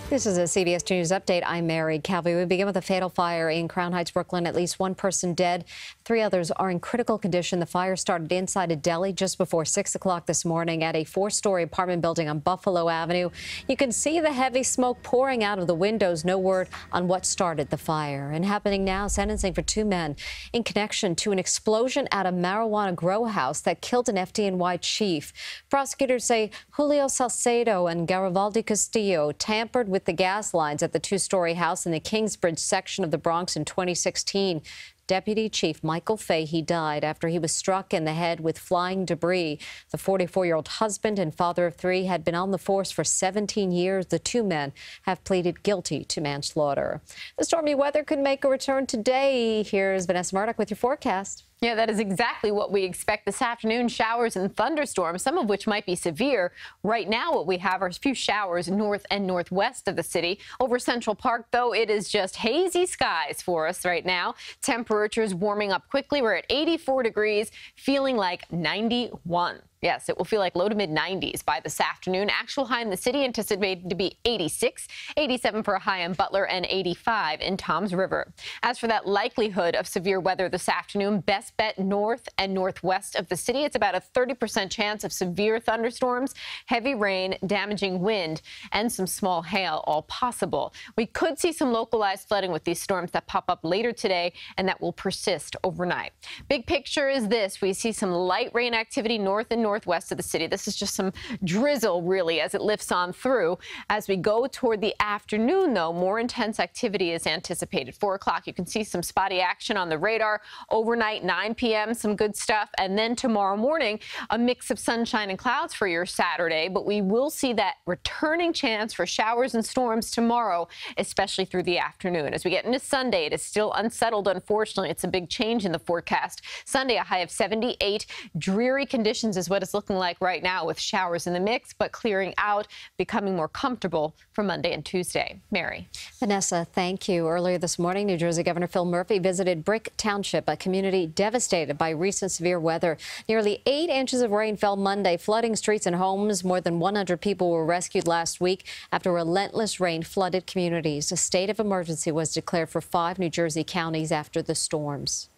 This is a CBS2 News update. I'm Mary Calvi. We begin with a fatal fire in Crown Heights, Brooklyn. At least one person dead. 3 others are in critical condition. The fire started inside a deli just before 6 o'clock this morning at a 4-story apartment building on Buffalo Avenue. You can see the heavy smoke pouring out of the windows. No word on what started the fire. And happening now, sentencing for 2 men in connection to an explosion at a marijuana grow house that killed an FDNY chief. Prosecutors say Julio Salcedo and Garibaldi Castillo tampered with the gas lines at the 2-story house in the Kingsbridge section of the Bronx in 2016. Deputy Chief Michael Fahey died after he was struck in the head with flying debris. The 44-year-old husband and father of 3 had been on the force for 17 years. The 2 men have pleaded guilty to manslaughter. The stormy weather could make a return today. Here's Vanessa Murdock with your forecast. Yeah, that is exactly what we expect this afternoon. Showers and thunderstorms, some of which might be severe. Right now, what we have are a few showers north and northwest of the city. Over Central Park, though, it is just hazy skies for us right now. Temperatures warming up quickly. We're at 84 degrees, feeling like 91. Yes, it will feel like low to mid-90s by this afternoon. Actual high in the city anticipated to be 86, 87 for a high in Butler, and 85 in Toms River. As for that likelihood of severe weather this afternoon, best bet north and northwest of the city. It's about a 30% chance of severe thunderstorms, heavy rain, damaging wind, and some small hail, all possible. We could see some localized flooding with these storms that pop up later today, and that will persist overnight. Big picture is this. We see some light rain activity north and northwest of the city. This is just some drizzle, really, as it lifts on through. As we go toward the afternoon, though, more intense activity is anticipated. 4 o'clock, you can see some spotty action on the radar. Overnight, 9 p.m., some good stuff. And then tomorrow morning, a mix of sunshine and clouds for your Saturday. But we will see that returning chance for showers and storms tomorrow, especially through the afternoon. As we get into Sunday, it is still unsettled, unfortunately. It's a big change in the forecast. Sunday, a high of 78. Dreary conditions is what it's looking like right now, with showers in the mix, but clearing out, becoming more comfortable for Monday and Tuesday. Mary. Vanessa, thank you. Earlier this morning, New Jersey Governor Phil Murphy visited Brick Township, a community devastated by recent severe weather. Nearly 8 inches of rain fell Monday, flooding streets and homes. More than 100 people were rescued last week after relentless rain flooded communities. A state of emergency was declared for 5 New Jersey counties after the storms.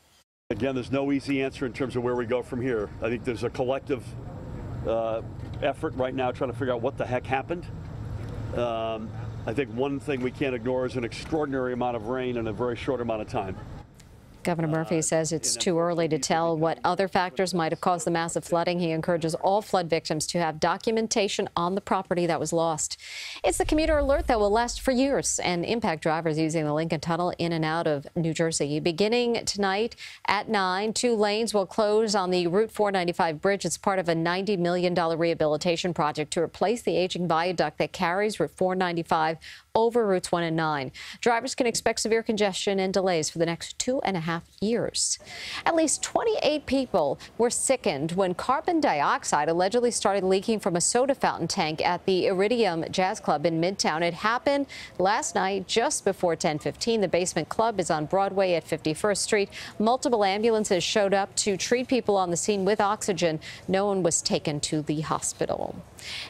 Again, there's no easy answer in terms of where we go from here. I think there's a collective effort right now trying to figure out what the heck happened. I think one thing we can't ignore is an extraordinary amount of rain in a very short amount of time. Governor Murphy says it's too early to tell what other factors might have caused the massive flooding. He encourages all flood victims to have documentation on the property that was lost. It's the commuter alert that will last for years and impact drivers using the Lincoln Tunnel in and out of New Jersey. Beginning tonight at 9, 2 lanes will close on the Route 495 bridge. It's part of a $90 million rehabilitation project to replace the aging viaduct that carries Route 495 over Routes 1 and 9. Drivers can expect severe congestion and delays for the next 2.5 years. At least 28 people were sickened when carbon dioxide allegedly started leaking from a soda fountain tank at the Iridium Jazz Club in Midtown. It happened last night just before 10:15. The basement club is on Broadway at 51st Street. Multiple ambulances showed up to treat people on the scene with oxygen. No one was taken to the hospital.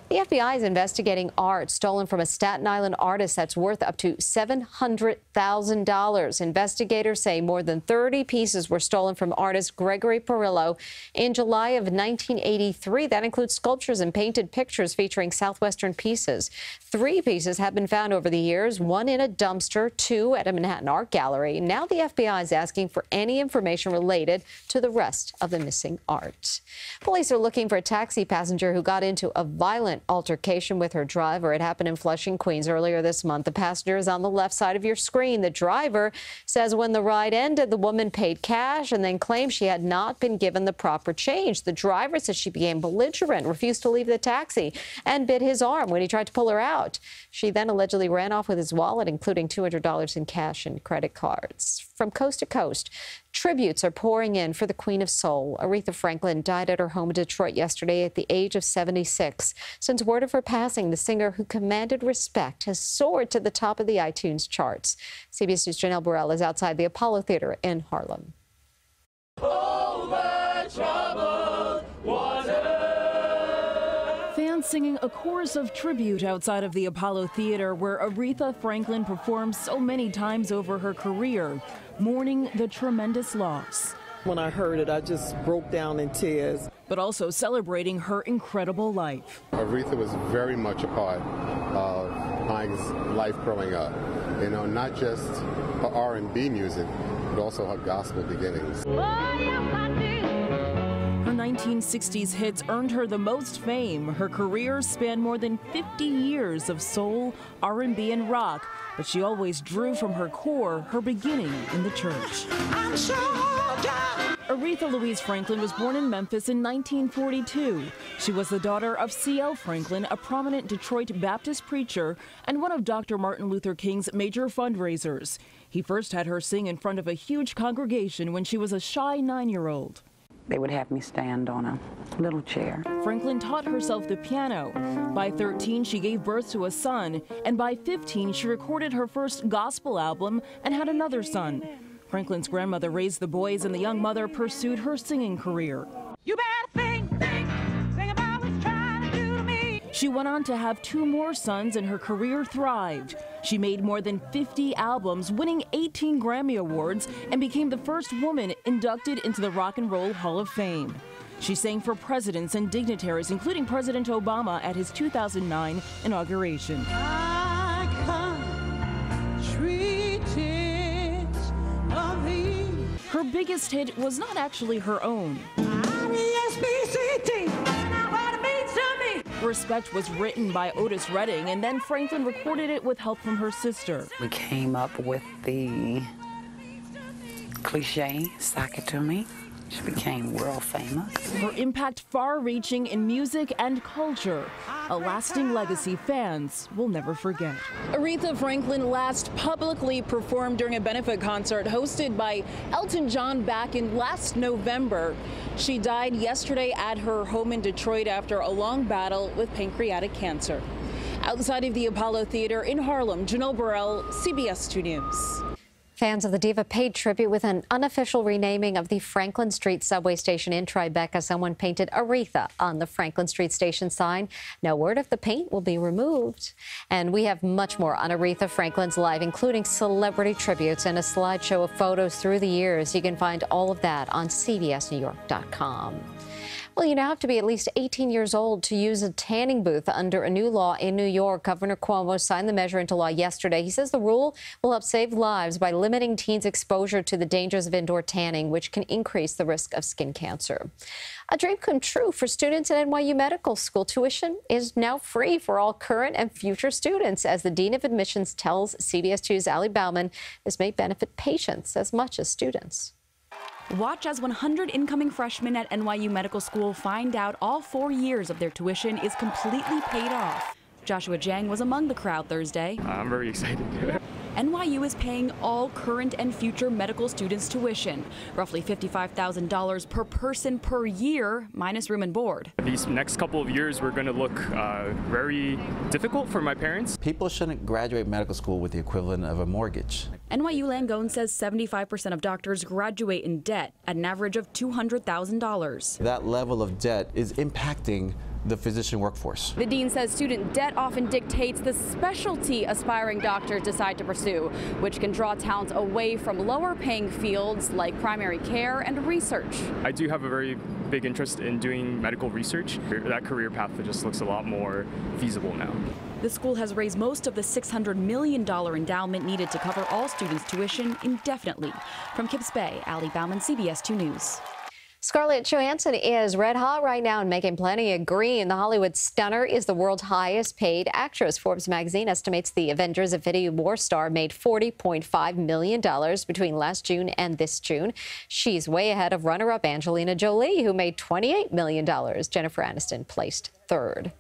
The FBI is investigating art stolen from a Staten Island artist that's worth up to $700,000. Investigators say more than 30 pieces were stolen from artist Gregory Perillo in July of 1983. That includes sculptures and painted pictures featuring Southwestern pieces. 3 pieces have been found over the years, 1 in a dumpster, 2 at a Manhattan art gallery. Now the FBI is asking for any information related to the rest of the missing art. Police are looking for a taxi passenger who got into a violent altercation with her driver. It happened in Flushing, Queens earlier this month. The passenger is on the left side of your screen. The driver says when the ride ended, the woman paid cash and then claimed she had not been given the proper change. The driver says she became belligerent, refused to leave the taxi, and bit his arm when he tried to pull her out. She then allegedly ran off with his wallet, including $200 in cash and credit cards. From coast to coast, tributes are pouring in for the Queen of Soul. Aretha Franklin died at her home in Detroit yesterday at the age of 76. Since word of her passing, the singer who commanded respect has soared to the top of the iTunes charts. CBS News' Janelle Burrell is outside the Apollo Theater in Harlem. Over troubled water. Fans singing a chorus of tribute outside of the Apollo Theater, where Aretha Franklin performed so many times over her career, mourning the tremendous loss. When I heard it, I just broke down in tears. But also celebrating her incredible life. Aretha was very much a part of my life growing up. You know, not just her R&B music, but also her gospel beginnings. Her 1960s hits earned her the most fame. Her career spanned more than 50 years of soul, R&B, and rock, but she always drew from her core her beginning in the church. Aretha Louise Franklin was born in Memphis in 1942. She was the daughter of C.L. Franklin, a prominent Detroit Baptist preacher and one of Dr. Martin Luther King's major fundraisers. He first had her sing in front of a huge congregation when she was a shy 9-year-old. They would have me stand on a little chair. Franklin taught herself the piano. By 13, she gave birth to a son, and by 15, she recorded her first gospel album and had another son. Franklin's grandmother raised the boys, and the young mother pursued her singing career. You better sing about what's trying to do to me. She went on to have 2 more sons, and her career thrived. She made more than 50 albums, winning 18 Grammy Awards, and became the first woman inducted into the Rock and Roll Hall of Fame. She sang for presidents and dignitaries, including President Obama at his 2009 inauguration. I come treated of thee. Her biggest hit was not actually her own. Respect was written by Otis Redding, and then Franklin recorded it with help from her sister. We came up with the cliche, "Sock it to me." She became world famous. Her impact far-reaching in music and culture, a lasting legacy fans will never forget. Aretha Franklin last publicly performed during a benefit concert hosted by Elton John back in last November. She died yesterday at her home in Detroit after a long battle with pancreatic cancer. Outside of the Apollo Theater in Harlem, Janelle Burrell, CBS2 News. Fans of the diva paid tribute with an unofficial renaming of the Franklin Street subway station in Tribeca. Someone painted Aretha on the Franklin Street station sign. No word if the paint will be removed. And we have much more on Aretha Franklin's life, including celebrity tributes and a slideshow of photos through the years. You can find all of that on CBSNewYork.com. Well, you now have to be at least 18 years old to use a tanning booth under a new law in New York. Governor Cuomo signed the measure into law yesterday. He says the rule will help save lives by limiting teens' exposure to the dangers of indoor tanning, which can increase the risk of skin cancer. A dream come true for students at NYU Medical School. Tuition is now free for all current and future students. As the Dean of Admissions tells CBS2's Ali Bauman, this may benefit patients as much as students. Watch as 100 incoming freshmen at NYU Medical School find out all 4 years of their tuition is completely paid off. Joshua Jang was among the crowd Thursday. I'm very excited. NYU is paying all current and future medical students tuition, roughly $55,000 per person per year, minus room and board. These next couple of years were going to look very difficult for my parents. People shouldn't graduate medical school with the equivalent of a mortgage. NYU Langone says 75% of doctors graduate in debt at an average of $200,000. That level of debt is impacting the physician workforce. The dean says student debt often dictates the specialty aspiring doctors decide to pursue, which can draw talent away from lower paying fields like primary care and research. I do have a very big interest in doing medical research. That career path just looks a lot more feasible now. The school has raised most of the $600 million endowment needed to cover all students' tuition indefinitely. From Kips Bay, Ali Bauman, CBS2 News. Scarlett Johansson is red hot right now and making plenty of green. The Hollywood stunner is the world's highest paid actress. Forbes magazine estimates the Avengers: Infinity War star made $40.5 million between last June and this June. She's way ahead of runner-up Angelina Jolie, who made $28 million. Jennifer Aniston placed third.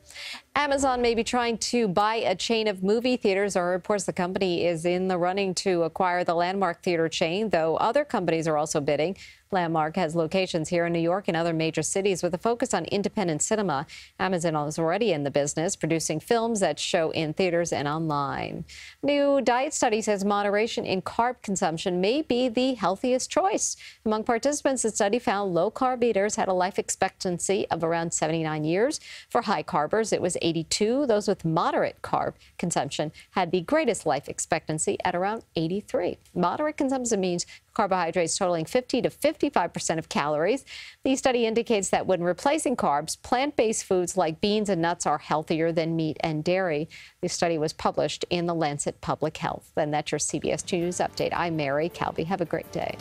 Amazon may be trying to buy a chain of movie theaters. There are reports the company is in the running to acquire the Landmark theater chain, though other companies are also bidding. Landmark has locations here in New York and other major cities with a focus on independent cinema. Amazon is already in the business, producing films that show in theaters and online. New diet study says moderation in carb consumption may be the healthiest choice. Among participants, the study found low-carb eaters had a life expectancy of around 79 years. For high carbers, it was 82. Those with moderate carb consumption had the greatest life expectancy at around 83. Moderate consumption means carbohydrates totaling 50 to 55% of calories. The study indicates that when replacing carbs, plant-based foods like beans and nuts are healthier than meat and dairy. The study was published in The Lancet Public Health. And that's your CBS 2 News Update. I'm Mary Calvi. Have a great day.